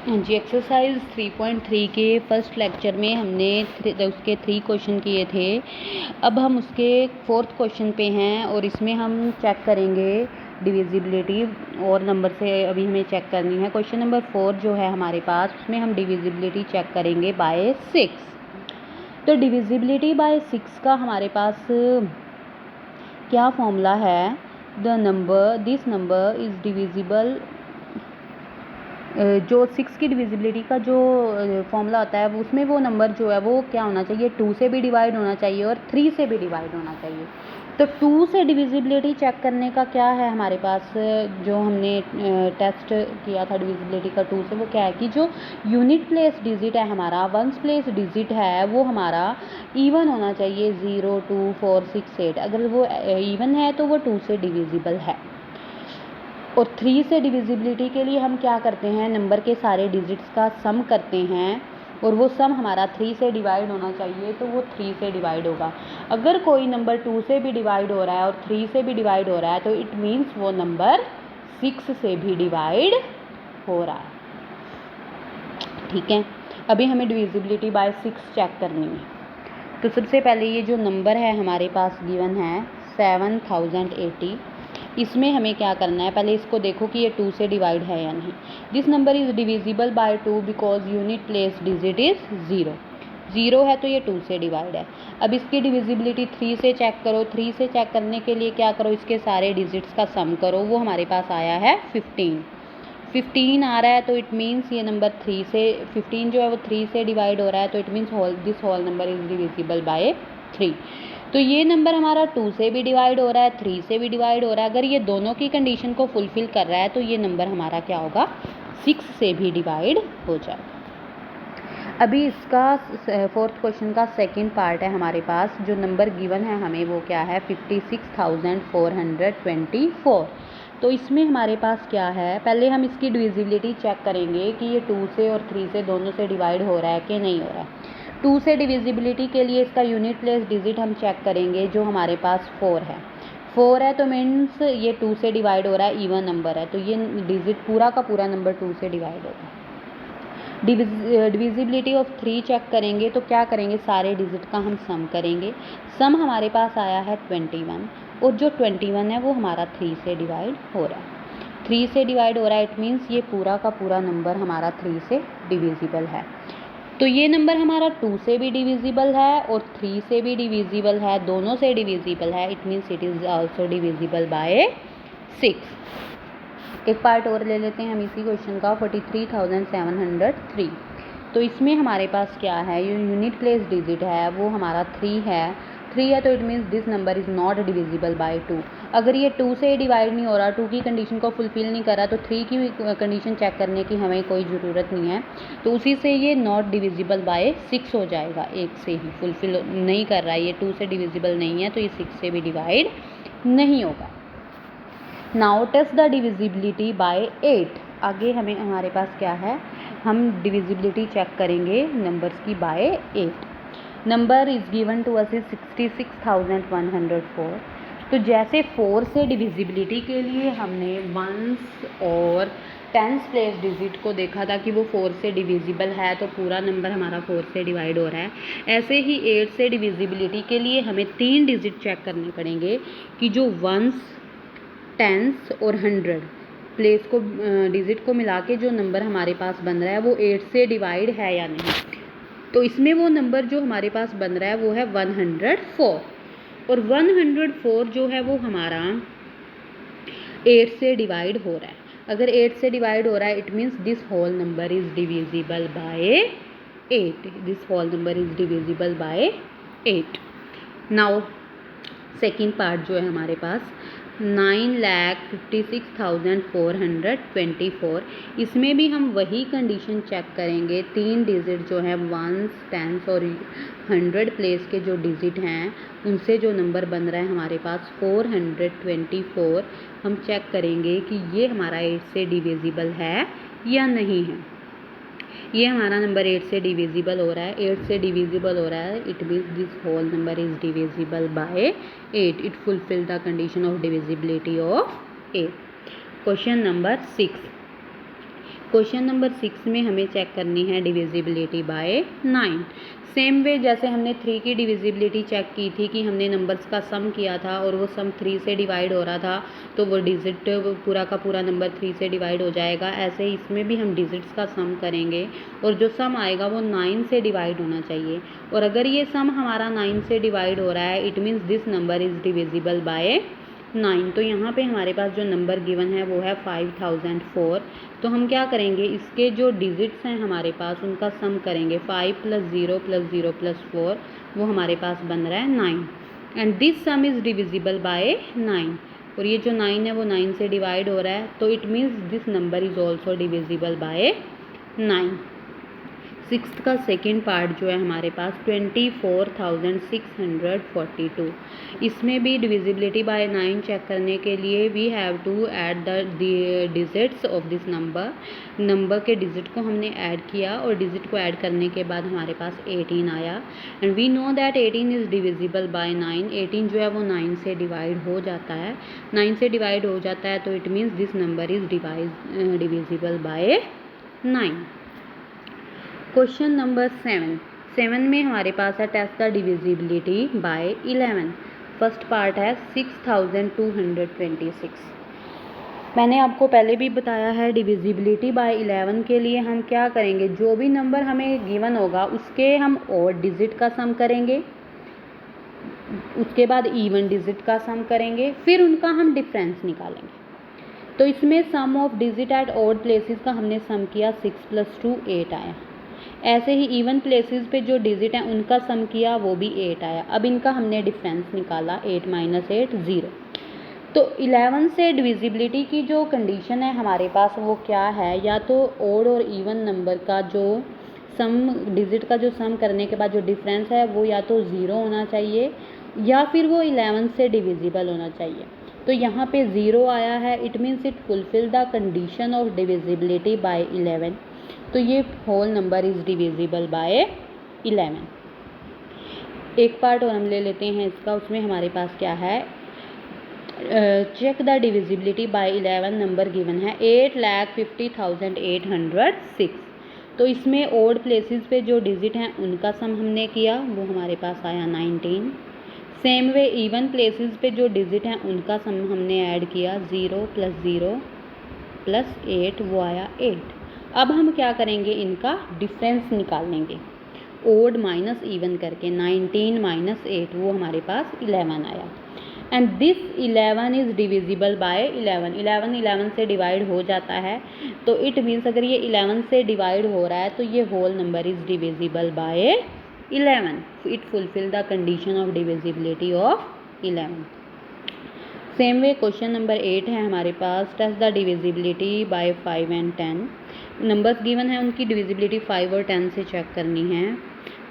हाँ जी, एक्सरसाइज 3.3 के first lecture में हमने उसके 3 क्वेश्चन किए थे। अब हम उसके फोर्थ क्वेश्चन पे हैं और इसमें हम चेक करेंगे डिविजिबिलिटी और नंबर से अभी हमें चेक करनी है। क्वेश्चन नंबर 4 जो है हमारे पास, उसमें हम डिविजिबिलिटी चेक करेंगे बाय 6। तो डिविजिबिलिटी बाय 6 का हमारे पास क्या फॉर्मूला है? This number is divisible. जो 6 की डिविजिबिलिटी का जो फॉर्मूला होता है उसमें वो नंबर जो है वो क्या होना चाहिए, 2 से भी डिवाइड होना चाहिए और 3 से भी डिवाइड होना चाहिए। तो 2 से डिविजिबिलिटी चेक करने का क्या है हमारे पास, जो हमने टेस्ट किया था डिविजिबिलिटी का 2 से, वो क्या है कि जो यूनिट प्लेस डिजिट है हमारा, वंस प्लेस डिजिट है, वो हमारा इवन होना चाहिए, 0, 2, 4, 6, 8। अगर वो इवन है तो वो 2 से डिविजिबल है। और 3 से डिविजिबिलिटी के लिए हम क्या करते हैं, नंबर के सारे डिजिट्स का सम करते हैं और वो सम हमारा 3 से डिवाइड होना चाहिए, तो वो 3 से डिवाइड होगा। अगर कोई नंबर 2 से भी डिवाइड हो रहा है और 3 से भी डिवाइड हो रहा है तो इट मीन्स वो नंबर 6 से भी डिवाइड हो रहा है। ठीक है, अभी हमें डिविजिबिलिटी बाय 6 चेक करनी है। तो सबसे पहले ये जो नंबर है हमारे पास गिवन है 7080, इसमें हमें क्या करना है, पहले इसको देखो कि ये 2 से डिवाइड है या नहीं। This number is divisible bye 2 because unit place digit is 0। 0 है तो ये 2 से डिवाइड है। अब इसकी डिविजिबिलिटी 3 से चेक करो। 3 से चेक करने के लिए क्या करो, इसके सारे डिजिट्स का सम करो। वो हमारे पास आया है 15। 15 आ रहा है तो इट मीन्स ये नंबर 3 से, 15 जो है वो 3 से डिवाइड हो रहा है, तो it means this whole number is divisible by 3। तो ये नंबर हमारा 2 से भी डिवाइड हो रहा है, 3 से भी डिवाइड हो रहा है। अगर ये दोनों की कंडीशन को फुलफिल कर रहा है तो ये नंबर हमारा क्या होगा, 6 से भी डिवाइड हो जाएगा। अभी इसका फोर्थ क्वेश्चन का सेकंड पार्ट है हमारे पास। जो नंबर गिवन है हमें वो क्या है, 56,424। तो इसमें हमारे पास क्या है, पहले हम इसकी डिविजिबिलिटी चेक करेंगे कि ये 2 से और 3 से दोनों से डिवाइड हो रहा है कि नहीं हो रहा है। 2 से डिविजिबिलिटी के लिए इसका यूनिट प्लेस डिजिट हम चेक करेंगे, जो हमारे पास 4 है। 4 है तो मीन्स ये 2 से डिवाइड हो रहा है, इवन नंबर है, तो ये डिजिट पूरा का पूरा नंबर 2 से डिवाइड होगा। डिविजिबिलिटी ऑफ 3 चेक करेंगे तो क्या करेंगे, सारे डिजिट का हम सम करेंगे। सम हमारे पास आया है 21 और जो 21 है वो हमारा 3 से डिवाइड हो रहा है। 3 से डिवाइड हो रहा है, इट मीन्स ये पूरा का पूरा नंबर हमारा 3 से डिविजिबल है। तो ये नंबर हमारा 2 से भी डिविजिबल है और 3 से भी डिविजिबल है, दोनों से डिविजिबल है, it means it is also divisible by 6। एक पार्ट और ले लेते हैं हम इसी क्वेश्चन का, 43,703। तो इसमें हमारे पास क्या है, ये यूनिट प्लेस डिजिट है वो हमारा 3 है। 3 है तो it means this number is not divisible by 2। अगर ये 2 से डिवाइड नहीं हो रहा, 2 की कंडीशन को फुलफिल नहीं कर रहा, तो 3 की कंडीशन चेक करने की हमें कोई ज़रूरत नहीं है। तो उसी से ये नॉट डिविजिबल बाय 6 हो जाएगा, 1 से ही फुलफिल नहीं कर रहा है, ये 2 से डिविजिबल नहीं है, तो ये 6 से भी डिवाइड नहीं होगा। Now test the divisibility by 8। आगे हमारे पास क्या है, हम डिविजिबिलिटी चेक करेंगे नंबर्स की by 8। Number is given to us is 66,104। तो जैसे 4 से डिविजिबिलिटी के लिए हमने वंस और टेंस प्लेस डिजिट को देखा था कि वो 4 से डिविजिबल है, तो पूरा नंबर हमारा 4 से डिवाइड हो रहा है। ऐसे ही 8 से डिविजिबिलिटी के लिए हमें 3 डिजिट चेक करने पड़ेंगे कि जो वंस, टेंस और 100 प्लेस को डिजिट को मिला के जो नंबर हमारे पास बन रहा है वो 8 से डिवाइड है या नहीं। तो इसमें वो नंबर जो हमारे पास बन रहा है वो है 104 और 104 जो है वो हमारा 8 से डिवाइड हो रहा है। अगर 8 से डिवाइड हो रहा है, it means this whole number is divisible by 8। This whole number is divisible by 8। Now second part जो है हमारे पास 9,56,424। इसमें भी हम वही कंडीशन चेक करेंगे। 3 डिजिट जो है वंस, टेंस और 100 प्लेस के जो डिजिट हैं उनसे जो नंबर बन रहा है हमारे पास 424, हम चेक करेंगे कि ये हमारा 8 से डिविजिबल है या नहीं है। ये हमारा नंबर 8 से डिविजिबल हो रहा है, 8 से डिविजिबल हो रहा है, it means this whole number is divisible by 8। It fulfil the condition of divisibility of 8। Question number 6। Question number 6 में हमें चेक करनी है डिविजिबिलिटी बाय 9। सेम वे जैसे हमने 3 की डिविजिबिलिटी चेक की थी कि हमने नंबर्स का सम किया था और वो सम 3 से डिवाइड हो रहा था, तो वो डिजिट पूरा का पूरा नंबर 3 से डिवाइड हो जाएगा। ऐसे ही इसमें भी हम डिजिट्स का सम करेंगे और जो सम आएगा वो 9 से डिवाइड होना चाहिए। और अगर ये सम हमारा 9 से डिवाइड हो रहा है, it means this number is divisible by 9। तो यहाँ पे हमारे पास जो नंबर गिवन है वो है 5004। तो हम क्या करेंगे, इसके जो डिजिट्स हैं हमारे पास उनका सम करेंगे। 5 + 0 + 0 + 4 वो हमारे पास बन रहा है 9 and this some is divisible by 9। और ये जो 9 है वो 9 से डिवाइड हो रहा है, तो it means this number is also divisible by 9। Sixth का सेकेंड पार्ट जो है हमारे पास 24,642। इसमें भी डिविजिबिलिटी बाय 9 चेक करने के लिए we have to add the digits of this number के डिजिट को हमने ऐड किया और डिजिट को ऐड करने के बाद हमारे पास 18 आया and we know that 18 is divisible by 9। 18 जो है वो 9 से डिवाइड हो जाता है। 9 से डिवाइड हो जाता है तो it means this number is divisible by 9। Question number 7 में हमारे पास है test the divisibility by 11। First part है 6226। मैंने आपको पहले भी बताया है डिविजिबिलिटी बाय 11 के लिए हम क्या करेंगे, जो भी नंबर हमें गिवन होगा उसके हम ऑड डिजिट का सम करेंगे, उसके बाद इवन डिजिट का सम करेंगे, फिर उनका हम डिफरेंस निकालेंगे। तो इसमें sum of digit at odd places का हमने सम किया, 6 + 2 8 आया। ऐसे ही इवन प्लेसेस पे जो डिजिट हैं उनका सम किया, वो भी 8 आया। अब इनका हमने डिफरेंस निकाला, 8 - 8 0। तो 11 से डिविजिबिलिटी की जो कंडीशन है हमारे पास वो क्या है, या तो ओड और इवन नंबर का जो सम डिजिट का जो सम करने के बाद जो डिफरेंस है वो या तो 0 होना चाहिए या फिर वो 11 से डिविजिबल होना चाहिए। तो यहाँ पे 0 आया है, it means it fulfil the condition of divisibility by 11। तो ये whole number is divisible by 11। एक पार्ट और हम ले लेते हैं इसका, उसमें हमारे पास क्या है, check the divisibility by 11 number given है 8,50,806। तो इसमें ओड प्लेसेस पे जो डिजिट हैं उनका सम हमने किया, वो हमारे पास आया 19। सेम वे इवन प्लेसेस पे जो डिजिट हैं उनका सम हमने ऐड किया, 0 + 0 + 8 वो आया 8। अब हम क्या करेंगे, इनका डिफरेंस निकालेंगे ओड माइनस इवन करके। 19 - 8 वो हमारे पास 11 आया and this 11 is divisible by 11। 11 से डिवाइड हो जाता है, तो इट मीन्स अगर ये 11 से डिवाइड हो रहा है तो ये whole number is divisible by 11। It fulfil the condition of divisibility of 11। Same way question number 8 है हमारे पास, test the divisibility by 5 and 10। Numbers given है उनकी डिविजिबिलिटी 5 और 10 से चेक करनी है।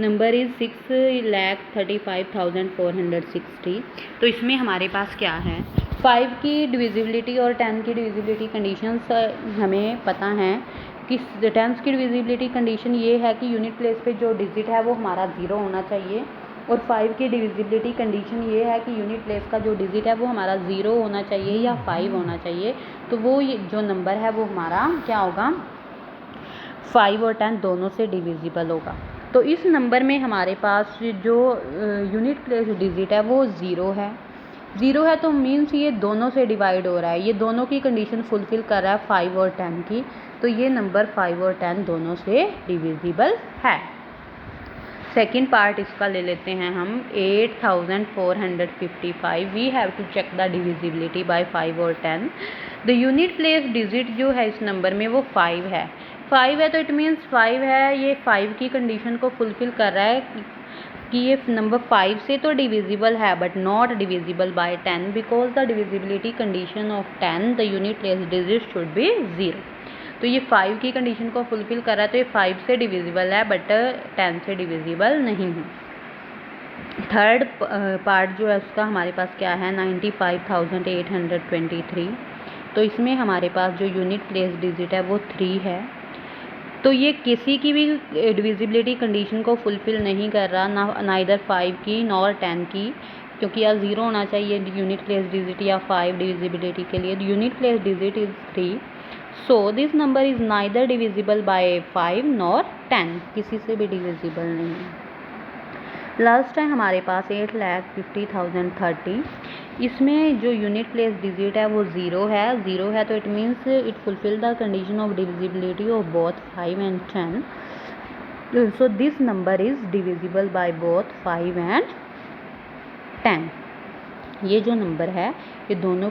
Number is 6,35,460। तो इसमें हमारे पास क्या है, 5 की डिविजिबिलिटी और 10 की डिविजिबिलिटी कंडीशंस हमें पता हैं कि 10 की डिविजिबिलिटी कंडीशन ये है कि यूनिट प्लेस पे जो डिजिट है वो हमारा 0 होना चाहिए, और 5 की डिविजिबिलिटी कंडीशन ये है कि यूनिट प्लेस का जो डिजिट है वो हमारा 0 होना चाहिए या 5 होना चाहिए। तो वो जो नंबर है वो हमारा क्या होगा, 5 और 10 दोनों से डिविजिबल होगा। तो इस नंबर में हमारे पास जो यूनिट प्लेस डिजिट है वो 0 है। 0 है तो मीन्स ये दोनों से डिवाइड हो रहा है, ये दोनों की कंडीशन फुलफिल कर रहा है 5 और 10 की। तो ये नंबर 5 और 10 दोनों से डिविजिबल है। सेकेंड पार्ट इसका ले लेते हैं हम, 8,455। We have to check the divisibility by 5 और 10। द यूनिट प्लेस डिजिट जो है इस नंबर में वो 5 है। 5 है तो इट मीन्स 5 है, ये 5 की कंडीशन को फुलफिल कर रहा है कि ये नंबर 5 से तो डिविजिबल है but not divisible by 10 because the divisibility condition of 10 the unit place digit should be 0। तो ये 5 की कंडीशन को फुलफिल कर रहा है, तो ये 5 से डिविजिबल है बट 10 से डिविजिबल नहीं है। थर्ड पार्ट जो है उसका हमारे पास क्या है, 95,823। तो इसमें हमारे पास जो यूनिट प्लेस डिजिट है वो 3 है। तो ये किसी की भी डिविजिबिलिटी कंडीशन को फुलफिल नहीं कर रहा, ना इधर 5 की नॉर 10 की, क्योंकि या 0 होना चाहिए यूनिट प्लेस डिजिट या 5 डिविजिबिलिटी के लिए। Unit place digit is 3 so this number is neither divisible by 5 nor 10, किसी से भी डिविजिबल नहीं है। लास्ट है हमारे पास 8,50,030। इसमें जो यूनिट प्लेस डिजिट है वो ज़ीरो है तो it means it fulfil the condition of divisibility of both 5 and 10। So this number is divisible by both 5 and 10। ये जो नंबर है ये दोनों